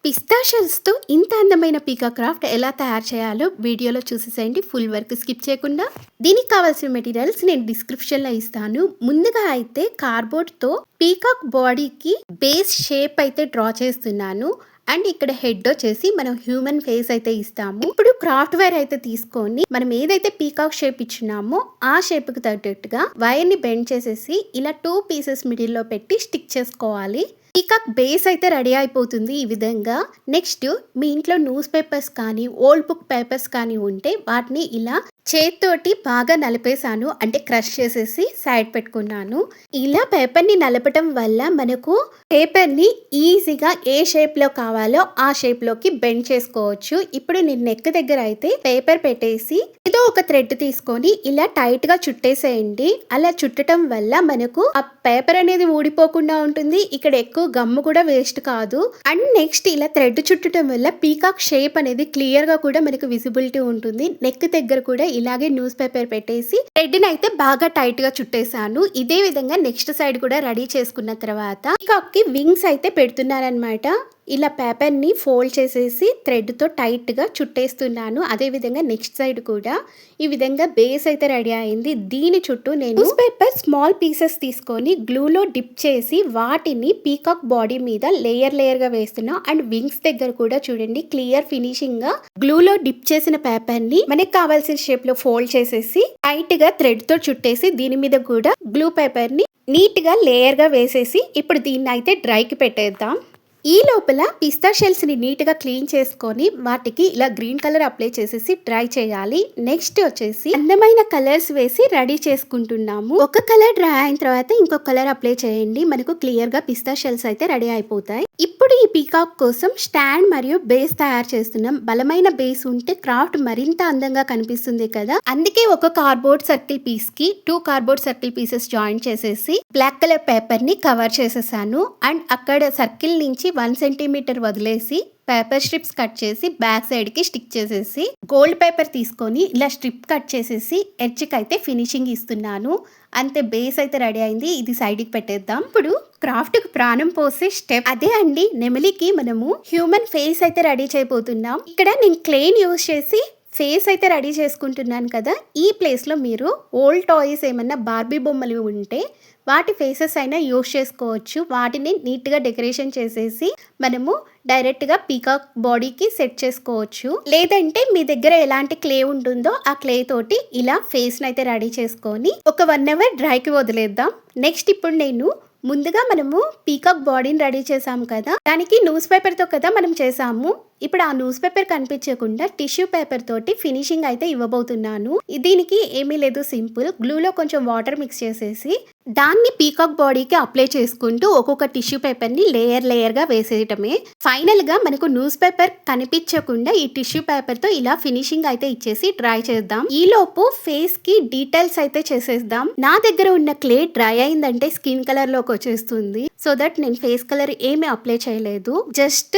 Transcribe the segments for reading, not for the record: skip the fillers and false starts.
పిస్తాషల్స్‌తో ఇంత అందమైన peacock craft ఎలా తయారు చేయాలో వీడియోలో చూసేసేయండి. ఫుల్ వర్క్ స్కిప్ చేయకుండా. దీనికి కావాల్సిన మెటీరియల్స్ నేను డిస్క్రిప్షన్‌లో ఇస్తాను. ముందుగా అయితే కార్డ్‌బోర్డ్‌తో పీకాక్ బాడీకి బేస్ షేప్ అయితే డ్రా చేస్తున్నాను. అండ్ ఇక్కడ హెడ్ వచ్చేసి మనం హ్యూమన్ ఫేస్ అయితే ఇస్తాము. ఇప్పుడు క్రాఫ్ట్ వైర్ అయితే తీసుకొని మనం ఏదైతే పీకాక్ షేప్ ఇచ్చినామో ఆ షేప్కి తగ్గట్టుగా వైర్ని బెండ్ చేసేసి ఇలా 2 పీసెస్ మిడిల్లో పెట్టి స్టిక్ చేసుకోవాలి. పీకాక్ బేస్ అయితే రెడీ అయిపోతుంది ఈ విధంగా. నెక్స్ట్ మీ ఇంట్లో న్యూస్ పేపర్స్ కానీ ఓల్డ్ బుక్ పేపర్స్ కానీ ఉంటే వాటిని ఇలా చేత్తోటి బాగా నలిపేసాను, అంటే క్రష్ చేసేసి సైడ్ పెట్టుకున్నాను. ఇలా పేపర్ని నలపటం వల్ల మనకు పేపర్ని ఈజీగా ఏ షేప్లో కావాలో ఆ షేప్లోకి బెండ్ చేసుకోవచ్చు. ఇప్పుడు నేను నెక్ దగ్గర అయితే పేపర్ పెట్టేసి ఏదో ఒక థ్రెడ్ తీసుకొని ఇలా టైట్గా చుట్టేసేయండి. అలా చుట్టడం వల్ల మనకు ఆ పేపర్ అనేది ఊడిపోకుండా ఉంటుంది. ఇక్కడ ఎక్కువ గమ్ము కూడా వేస్ట్ కాదు. అండ్ నెక్స్ట్ ఇలా థ్రెడ్ చుట్టడం వల్ల పీకాక్ షేప్ అనేది క్లియర్గా కూడా మనకు విజిబిలిటీ ఉంటుంది. నెక్ దగ్గర కూడా ఇలాగే న్యూస్ పేపర్ పెట్టేసి థ్రెడ్ని అయితే బాగా టైట్ గా చుట్టేసాను. ఇదే విధంగా నెక్స్ట్ సైడ్ కూడా రెడీ చేసుకున్న తర్వాత పీకాక్ కి వింగ్స్ అయితే పెడుతున్నారనమాట. ఇలా పేపర్ని ఫోల్డ్ చేసేసి థ్రెడ్తో టైట్గా చుట్టేస్తున్నాను. అదేవిధంగా నెక్స్ట్ సైడ్ కూడా ఈ విధంగా బేస్ అయితే రెడీ అయింది. దీని చుట్టూ నేను న్యూస్ పేపర్ స్మాల్ పీసెస్ తీసుకొని గ్లూలో డిప్ చేసి వాటిని పీకాక్ బాడీ మీద లేయర్గా వేస్తున్నా. అండ్ వింగ్స్ దగ్గర కూడా చూడండి క్లియర్ ఫినిషింగ్ గా గ్లూలో డిప్ చేసిన పేపర్ని మనకి కావాల్సిన షేప్ లో ఫోల్డ్ చేసేసి టైట్గా థ్రెడ్తో చుట్టేసి దీని మీద కూడా గ్లూ పేపర్ని నీట్గా లేయర్గా వేసేసి ఇప్పుడు దీన్ని అయితే డ్రైకి పెట్టేద్దాం. ఈ లోపల పిస్తా షెల్స్ని నీట్గా క్లీన్ చేసుకొని వాటికి ఇలా గ్రీన్ కలర్ అప్లై చేసేసి డ్రై చేయాలి. నెక్స్ట్ వచ్చేసి అందమైన కలర్స్ వేసి రెడీ చేసుకుంటున్నాము. ఒక కలర్ డ్రై అయిన తర్వాత ఇంకొక కలర్ అప్లై చేయండి. మనకు క్లియర్గా పిస్తా షెల్స్ అయితే రెడీ అయిపోతాయి. ఇప్పుడు ఈ పీకాక్ కోసం స్టాండ్ మరియు బేస్ తయారు చేస్తున్నాం. బలమైన బేస్ ఉంటే క్రాఫ్ట్ మరింత అందంగా కనిపిస్తుంది కదా. అందుకే ఒక కార్డ్బోర్డ్ సర్కిల్ పీస్ కి 2 కార్డ్బోర్డ్ సర్కిల్ పీసెస్ జాయిన్ చేసేసి బ్లాక్ కలర్ పేపర్ ని కవర్ చేసేసాను. అండ్ అక్కడ సర్కిల్ నుంచి 1 సెంటీమీటర్ వదిలేసి పేపర్ స్ట్రిప్స్ కట్ చేసి బ్యాక్ సైడ్ కి స్టిక్ చేసేసి గోల్డ్ పేపర్ తీసుకొని ఇలా స్ట్రిప్ కట్ చేసేసి ఎడ్జ్ కి అయితే ఫినిషింగ్ ఇస్తున్నాను. అంతే, బేస్ అయితే రెడీ అయింది. ఇది సైడ్ కి పెట్టేద్దాం. ఇప్పుడు క్రాఫ్ట్ కి ప్రాణం పోసే స్టెప్ అదే అండి. నెమలికి మనము హ్యూమన్ ఫేస్ అయితే రెడీ చేయబోతున్నాం. ఇక్కడ నేను క్లేన్ యూజ్ చేసి ఫేస్ అయితే రెడీ చేసుకుంటున్నాను కదా. ఈ ప్లేస్లో మీరు ఓల్డ్ టాయ్స్ ఏమన్నా బార్బీ బొమ్మలు ఉంటే వాటి ఫేసెస్ అయినా యూజ్ చేసుకోవచ్చు. వాటిని నీట్గా డెకరేషన్ చేసేసి మనము డైరెక్ట్గా పీకాక్ బాడీకి సెట్ చేసుకోవచ్చు. లేదంటే మీ దగ్గర ఎలాంటి క్లే ఉంటుందో ఆ క్లే తోటి ఇలా ఫేస్ని అయితే రెడీ చేసుకొని ఒక 1 అవర్ డ్రైకి వదిలేద్దాం. నెక్స్ట్ ఇప్పుడు నేను ముందుగా మనము పీకాక్ బాడీని రెడీ చేసాము కదా, దానికి న్యూస్ పేపర్తో కదా మనం చేసాము. ఇప్పుడు ఆ న్యూస్ పేపర్ కనిపించకుండా టిష్యూ పేపర్ తోటి ఫినిషింగ్ అయితే ఇవ్వబోతున్నాను. దీనికి ఏమీ లేదు, సింపుల్ గ్లూలో కొంచెం వాటర్ మిక్స్ చేసేసి దాన్ని పీకాక్ బాడీకి అప్లై చేసుకుంటూ ఒక్కొక్క టిష్యూ పేపర్ని లేయర్గా వేసేయటమే. ఫైనల్ గా మనకు న్యూస్ పేపర్ కనిపించకుండా ఈ టిష్యూ పేపర్ తో ఇలా ఫినిషింగ్ అయితే ఇచ్చేసి డ్రై చేద్దాం. ఈ లోపు ఫేస్ కి డీటెయిల్స్ అయితే చేసేద్దాం. నా దగ్గర ఉన్న క్లే డ్రై అయిందంటే స్కిన్ కలర్ లోకి వచ్చేస్తుంది. సో దట్ నేను ఫేస్ కలర్ ఏమీ అప్లై చేయలేదు. జస్ట్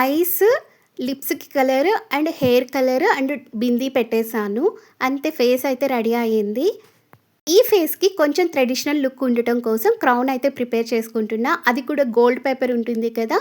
ఐస్, లిప్స్కి colour and hair colour and bindi పెట్టేశాను. అంతే, ఫేస్ అయితే రెడీ అయ్యింది. ఈ ఫేస్కి కొంచెం ట్రెడిషనల్ లుక్ ఉండటం కోసం క్రౌన్ అయితే ప్రిపేర్ చేసుకుంటున్నా. అది కూడా గోల్డ్ పేపర్ ఉంటుంది కదా,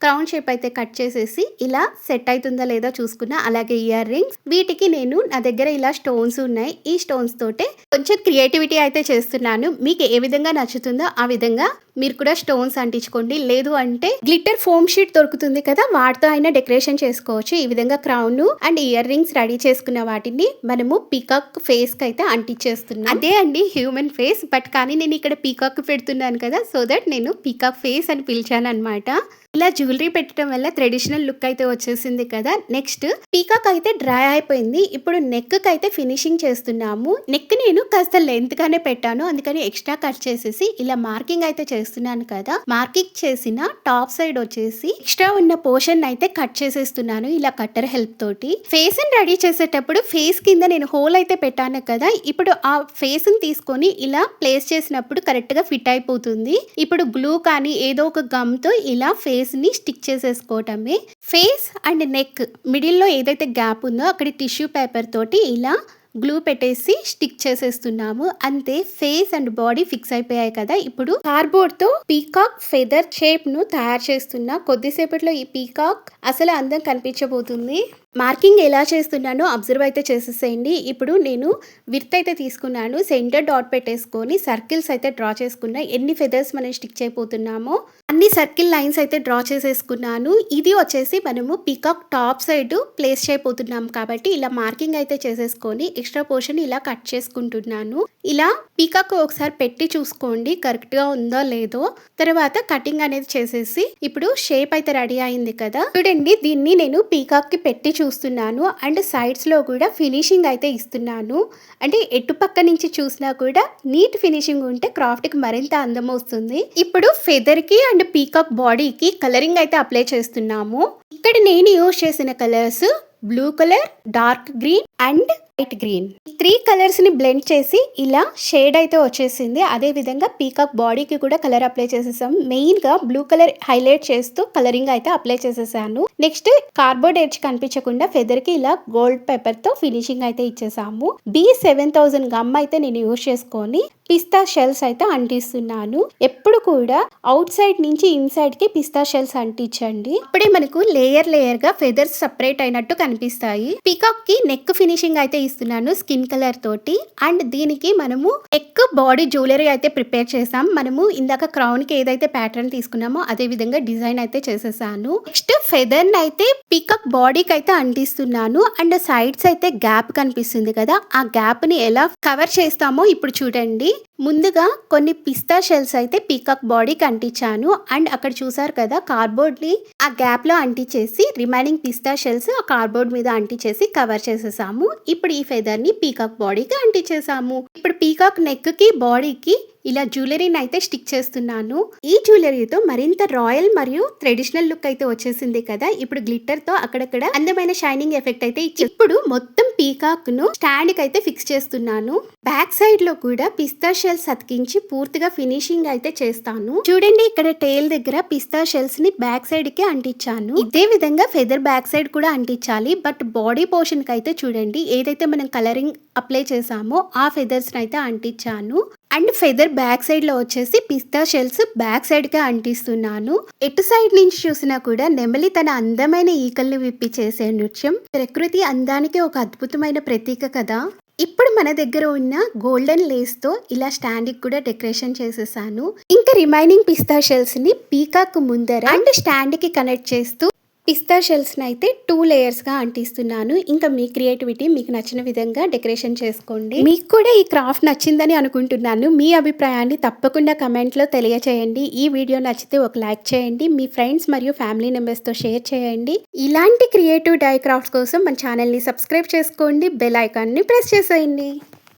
క్రౌన్ షేప్ అయితే కట్ చేసేసి ఇలా సెట్ అవుతుందా లేదా చూసుకున్నా. అలాగే ఇయర్ రింగ్స్, వీటికి నేను నా దగ్గర ఇలా స్టోన్స్ ఉన్నాయి. ఈ స్టోన్స్ తోటే కొంచెం క్రియేటివిటీ అయితే చేస్తున్నాను. మీకు ఏ విధంగా నచ్చుతుందో ఆ విధంగా మీరు కూడా స్టోన్స్ అంటించుకోండి. లేదు అంటే గ్లిటర్ ఫోమ్ షీట్ దొరుకుతుంది కదా, వాటితో అయినా డెకరేషన్ చేసుకోవచ్చు. ఈ విధంగా crown and ear rings ready చేసుకున్న వాటిని మనము పీకాక్ ఫేస్ కి అయితే అంటించేస్తున్నాం. అదే అండి హ్యూమన్ ఫేస్, బట్ కానీ నేను ఇక్కడ పీకాక్ పెడుతున్నాను కదా, సో దట్ నేను పీకాక్ ఫేస్ అని పిలిచాను అనమాట. ఇలా జ్యువెలరీ పెట్టడం వల్ల ట్రెడిషనల్ లుక్ అయితే వచ్చేసింది కదా. నెక్స్ట్ పీకాక్ అయితే డ్రై అయిపోయింది. ఇప్పుడు నెక్ కి అయితే ఫినిషింగ్ చేస్తున్నాము. నెక్ నేను కాస్త లెంత్ గానే పెట్టాను, అందుకని ఎక్స్ట్రా కట్ చేసేసి ఇలా మార్కింగ్ అయితే చేస్తున్నాను కదా. మార్కింగ్ చేసిన టాప్ సైడ్ వచ్చేసి ఎక్స్ట్రా ఉన్న పోర్షన్ అయితే కట్ చేసేస్తున్నాను ఇలా కట్టర్ హెల్ప్ తోటి. ఫేస్ ని రెడీ చేసేటప్పుడు ఫేస్ కింద నేను హోల్ అయితే పెట్టాను కదా. ఇప్పుడు ఆ ఫేస్ ని తీసుకొని ఇలా ప్లేస్ చేసినప్పుడు కరెక్ట్ గా ఫిట్ అయిపోతుంది. ఇప్పుడు గ్లూ కానీ ఏదో ఒక గమ్ తో ఇలా ఫేస్ ని స్టిక్ చేసేసుకోవటమే. ఫేస్ అండ్ నెక్ మిడిల్ లో ఏదైతే గ్యాప్ ఉందో అక్కడ టిష్యూ పేపర్ తోటి ఇలా గ్లూ పెట్టేసి స్టిక్ చేసేస్తున్నాము. అంతే, ఫేస్ అండ్ బాడీ ఫిక్స్ అయిపోయాయి కదా. ఇప్పుడు కార్డ్బోర్డ్ తో పీకాక్ ఫెదర్ షేప్ ను తయారు చేస్తున్నా. కొద్దిసేపట్లో ఈ పీకాక్ అసలు అందం కనిపించబోతుంది. మార్కింగ్ ఎలా చేస్తున్నానో అబ్జర్వ్ అయితే చేసేసేయండి. ఇప్పుడు నేను విడ్త్ అయితే తీసుకున్నాను, సెంటర్ డాట్ పెట్టేసుకొని సర్కిల్స్ అయితే డ్రా చేసుకున్నా. ఎన్ని ఫెదర్స్ మనం స్టిక్ చేయబోతున్నామో అన్ని సర్కిల్ లైన్స్ అయితే డ్రా చేసేసుకున్నాను. ఇది వచ్చేసి మనము పీకాక్ టాప్ సైడ్ ప్లేస్ చేయబోతున్నాం కాబట్టి ఇలా మార్కింగ్ అయితే చేసేసుకొని ఎక్స్ట్రా పోర్షన్ ఇలా కట్ చేసుకుంటున్నాను. ఇలా పీకాక్ ఒకసారి పెట్టి చూసుకోండి కరెక్ట్ గా ఉందో లేదో. తర్వాత కటింగ్ అనేది చేసేసి ఇప్పుడు షేప్ అయితే రెడీ అయింది కదా. చూడండి, దీన్ని నేను పీకాక్ కి పెట్టి చూస్తున్నాను అండ్ సైడ్స్ లో కూడా ఫినిషింగ్ అయితే ఇస్తున్నాను. అంటే ఎటు పక్క నుంచి చూసినా కూడా నీట్ ఫినిషింగ్ ఉంటే క్రాఫ్ట్ కి మరింత అందం వస్తుంది. ఇప్పుడు ఫెదర్ కి అండ్ పీకాక్ బాడీకి కలరింగ్ అయితే అప్లై చేస్తున్నాము. ఇక్కడ నేను యూజ్ చేసిన colours blue colour, dark green and light green. ఈ 3 కలర్స్ ని బ్లెండ్ చేసి ఇలా షేడ్ అయితే వచ్చేసింది. అదే విధంగా పీకాక్ బాడీకి కూడా కలర్ అప్లై చేసేసాం. మెయిన్ గా బ్లూ కలర్ హైలైట్ చేస్తూ కలరింగ్ అయితే అప్లై చేసేసాను. నెక్స్ట్ కార్డ్బోర్డ్ ఎడ్జ్ కనిపించకుండా ఫెదర్ కి ఇలా గోల్డ్ పేపర్ తో ఫినిషింగ్ అయితే ఇచ్చేసాము. B7000 గమ్ అయితే నేను యూజ్ చేసుకొని పిస్తా షెల్స్ అయితే అంటిస్తున్నాను. ఎప్పుడు కూడా అవుట్ సైడ్ నుంచి ఇన్సైడ్ కి పిస్తా షెల్స్ అంటించండి. ఇప్పుడే మనకు లేయర్ లేయర్ గా ఫెదర్స్ సెపరేట్ అయినట్టు కనిపిస్తాయి. పీకాక్ కి నెక్ ఫినిషింగ్ అయితే ఇస్తున్నాను స్కిన్ కలర్ తోటి. అండ్ దీనికి మనము నెక్ బాడీ జ్యువెలరీ అయితే ప్రిపేర్ చేసాం. మనము ఇందాక క్రౌన్ కి ఏదైతే ప్యాటర్న్ తీసుకున్నామో అదే విధంగా డిజైన్ అయితే చేసేసాను. నెక్స్ట్ ఫెదర్ అయితే పీకాక్ బాడీకి అయితే అంటిస్తున్నాను. అండ్ సైడ్స్ అయితే గ్యాప్ కనిపిస్తుంది కదా, ఆ గ్యాప్ ని ఎలా కవర్ చేస్తామో ఇప్పుడు చూడండి. ముందుగా కొన్ని పిస్తా షెల్స్ అయితే పీకాక్ బాడీకి అంటించాను. అండ్ అక్కడ చూసారు కదా కార్డ్బోర్డ్ ని ఆ గ్యాప్ లో అంటించేసి రిమైనింగ్ పిస్తా షెల్స్ ఆ కార్డ్బోర్డ్ మీద అంటించేసి కవర్ చేసేసాము. ఇప్పుడు ఈ ఫెదర్ ని పీకాక్ బాడీకి అంటించేసాము. ఇప్పుడు పీకాక్ నెక్ కి బాడీకి ఇలా జ్యువెలరీని అయితే స్టిక్ చేస్తున్నాను. ఈ జ్యువెలరీతో మరింత రాయల్ మరియు ట్రెడిషనల్ లుక్ అయితే వచ్చేసింది కదా. ఇప్పుడు గ్లిట్టర్ తో అక్కడక్కడ అందమైన షైనింగ్ ఎఫెక్ట్ అయితే ఇచ్చి ఇప్పుడు మొత్తం పీకాక్ ను స్టాండ్ కి అయితే ఫిక్స్ చేస్తున్నాను. బ్యాక్ సైడ్ లో కూడా పిస్తా షెల్స్ అతికించి పూర్తిగా ఫినిషింగ్ అయితే చేస్తాను. చూడండి, ఇక్కడ టేల్ దగ్గర పిస్తా షెల్స్ ని బ్యాక్ సైడ్ కి అంటించాను. ఇదే విధంగా ఫెదర్ బ్యాక్ సైడ్ కూడా అంటించాలి. బట్ బాడీ పోర్షన్ కి అయితే చూడండి, ఏదైతే మనం కలరింగ్ అప్లై చేసామో ఆ ఫెదర్స్ అయితే అంటించాను. అండ్ ఫెదర్ బ్యాక్ సైడ్ లో వచ్చేసి పిస్తా షెల్స్ బ్యాక్ సైడ్ గా అంటిస్తున్నాను. ఎటు సైడ్ నుంచి చూసినా కూడా నెమలి తన అందమైన ఈకల్ని విప్పి చేసే నృత్యం ప్రకృతి అందానికి ఒక అద్భుతమైన ప్రతీక కదా. ఇప్పుడు మన దగ్గర ఉన్న గోల్డెన్ లేస్ తో ఇలా స్టాండ్ కి కూడా డెకరేషన్ చేసేసాను. ఇంకా రిమైనింగ్ పిస్తా షెల్స్ ని పీకాక్ ముందర అండ్ స్టాండ్ కి కనెక్ట్ చేస్తూ పిస్తా షెల్స్ని అయితే 2 లేయర్స్గా అంటిస్తున్నాను. ఇంకా మీ క్రియేటివిటీ మీకు నచ్చిన విధంగా డెకరేషన్ చేసుకోండి. మీకు కూడా ఈ క్రాఫ్ట్ నచ్చిందని అనుకుంటున్నాను. మీ అభిప్రాయాన్ని తప్పకుండా కమెంట్లో తెలియచేయండి. ఈ వీడియో నచ్చితే ఒక లైక్ చేయండి. మీ ఫ్రెండ్స్ మరియు ఫ్యామిలీ మెంబర్స్తో షేర్ చేయండి. ఇలాంటి క్రియేటివ్ డై క్రాఫ్ట్స్ కోసం మన ఛానల్ని సబ్స్క్రైబ్ చేసుకోండి. బెల్ ఐకాన్ని ప్రెస్ చేసేయండి.